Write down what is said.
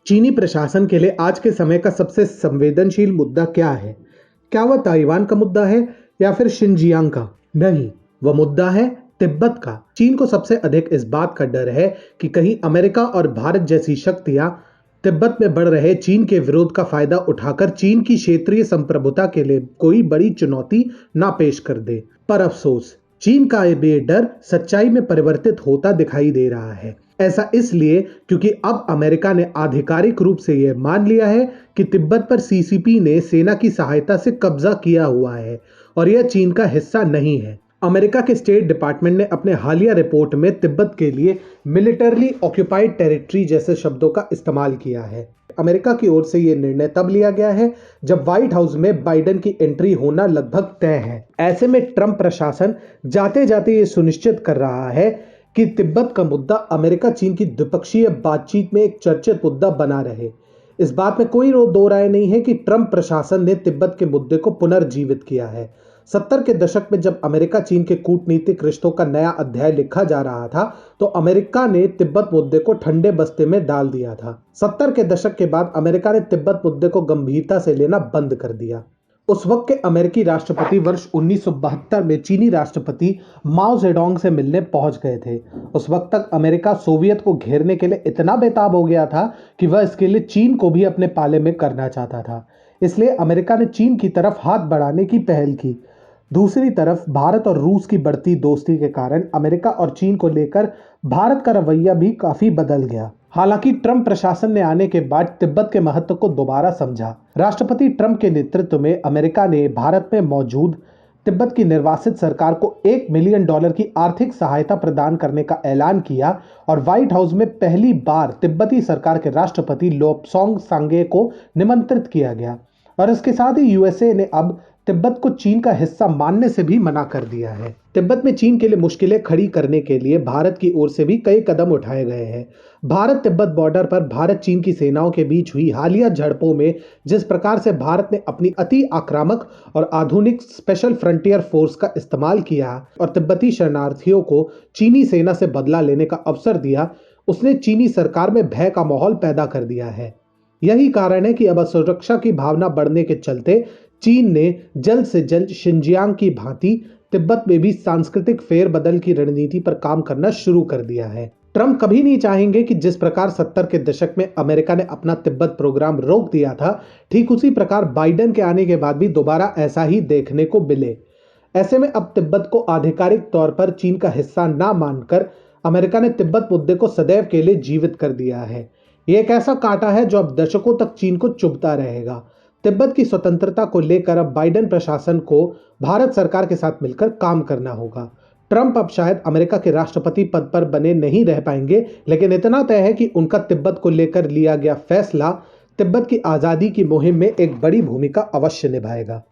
चीनी प्रशासन के लिए आज के समय का सबसे संवेदनशील मुद्दा क्या है? क्या वह ताइवान का मुद्दा है या फिर शिनजियांग का? नहीं, वह मुद्दा है तिब्बत का। चीन को सबसे अधिक इस बात का डर है कि कहीं अमेरिका और भारत जैसी शक्तियां तिब्बत में बढ़ रहे चीन के विरोध का फायदा उठाकर चीन की क्षेत्रीय संप्रभुता के लिए कोई बड़ी चुनौती ना पेश कर दे। पर अफसोस, चीन का ये डर सच्चाई में परिवर्तित होता दिखाई दे रहा है। ऐसा इसलिए क्योंकि अब अमेरिका ने आधिकारिक रूप से यह मान लिया है कि तिब्बत पर सीसीपी ने सेना की सहायता से कब्जा किया हुआ है और यह चीन का हिस्सा नहीं है। अमेरिका के स्टेट डिपार्टमेंट ने अपने हालिया रिपोर्ट में तिब्बत के लिए मिलिटरली ऑक्यूपाइड टेरिटरी जैसे शब्दों का इस्तेमाल किया है। अमेरिका की ओर से यह निर्णय तब लिया गया है जब व्हाइट हाउस में बाइडेन की एंट्री होना लगभग तय है। ऐसे में ट्रंप प्रशासन जाते जाते ये सुनिश्चित कर रहा है कि तिब्बत का मुद्दा अमेरिका चीन की द्विपक्षीय बातचीत में एक चर्चित मुद्दा बना रहे। इस बात में कोई दो राय नहीं है कि ट्रंप प्रशासन ने तिब्बत के मुद्दे को पुनर्जीवित किया है। 70 के दशक में जब अमेरिका चीन के कूटनीतिक रिश्तों का नया अध्याय लिखा जा रहा था तो अमेरिका ने तिब्बत मुद्दे को ठंडे बस्ते में डाल दिया था। 70 के दशक के बाद अमेरिका ने तिब्बत मुद्दे को गंभीरता से लेना बंद कर दिया। उस वक्त के अमेरिकी राष्ट्रपति वर्ष 1972 में चीनी राष्ट्रपति माओ जेडोंग से मिलने पहुंच गए थे। उस वक्त तक अमेरिका सोवियत को घेरने के लिए इतना बेताब हो गया था कि वह इसके लिए चीन को भी अपने पाले में करना चाहता था। इसलिए अमेरिका ने चीन की तरफ हाथ बढ़ाने की पहल की। दूसरी तरफ भारत और रूस की बढ़ती दोस्ती के कारण अमेरिका और चीन को लेकर भारत का रवैया भी काफी बदल गया। हालांकि ट्रंप प्रशासन ने आने के बाद तिब्बत के महत्व को दोबारा समझा। राष्ट्रपति ट्रंप के नेतृत्व में अमेरिका ने भारत में मौजूद तिब्बत की निर्वासित सरकार को $1 मिलियन की आर्थिक सहायता प्रदान करने का ऐलान किया और व्हाइट हाउस में पहली बार तिब्बती सरकार के राष्ट्रपति लोपसोंग सांगे को निमंत्रित किया गया। और इसके साथ ही यूएसए ने अब तिब्बत को चीन का हिस्सा मानने से भी मना कर दिया है। तिब्बत में चीन के लिए मुश्किलें खड़ी करने के लिए भारत की ओर से भी कई कदम उठाए गए हैं। भारत तिब्बत बॉर्डर पर भारत चीन की सेनाओं के बीच हुई हालिया झड़पों में जिस प्रकार से भारत ने अपनी अति आक्रामक और आधुनिक स्पेशल फ्रंटियर फोर्स का इस्तेमाल किया और तिब्बती शरणार्थियों को चीनी सेना से बदला लेने का अवसर दिया, उसने चीनी सरकार में भय का माहौल पैदा कर दिया है। यही कारण है कि अब सुरक्षा की भावना बढ़ने के चलते चीन ने जल्द से जल्द शिनजियांग की भांति तिब्बत में भी सांस्कृतिक फेरबदल की रणनीति पर काम करना शुरू कर दिया है। ट्रंप कभी नहीं चाहेंगे कि जिस प्रकार 70 के दशक में अमेरिका ने अपना तिब्बत प्रोग्राम रोक दिया था, ठीक उसी प्रकार बाइडेन के आने के बाद भी दोबारा ऐसा ही देखने को मिले। ऐसे में अब तिब्बत को आधिकारिक तौर पर चीन का हिस्सा ना मानकर अमेरिका ने तिब्बत मुद्दे को सदैव के लिए जीवित कर दिया है। यह एक ऐसा कांटा है जो अब दशकों तक चीन को चुभता रहेगा। तिब्बत की स्वतंत्रता को लेकर अब बाइडेन प्रशासन को भारत सरकार के साथ मिलकर काम करना होगा। ट्रंप अब शायद अमेरिका के राष्ट्रपति पद पर बने नहीं रह पाएंगे, लेकिन इतना तय है कि उनका तिब्बत को लेकर लिया गया फैसला तिब्बत की आजादी की मुहिम में एक बड़ी भूमिका अवश्य निभाएगा।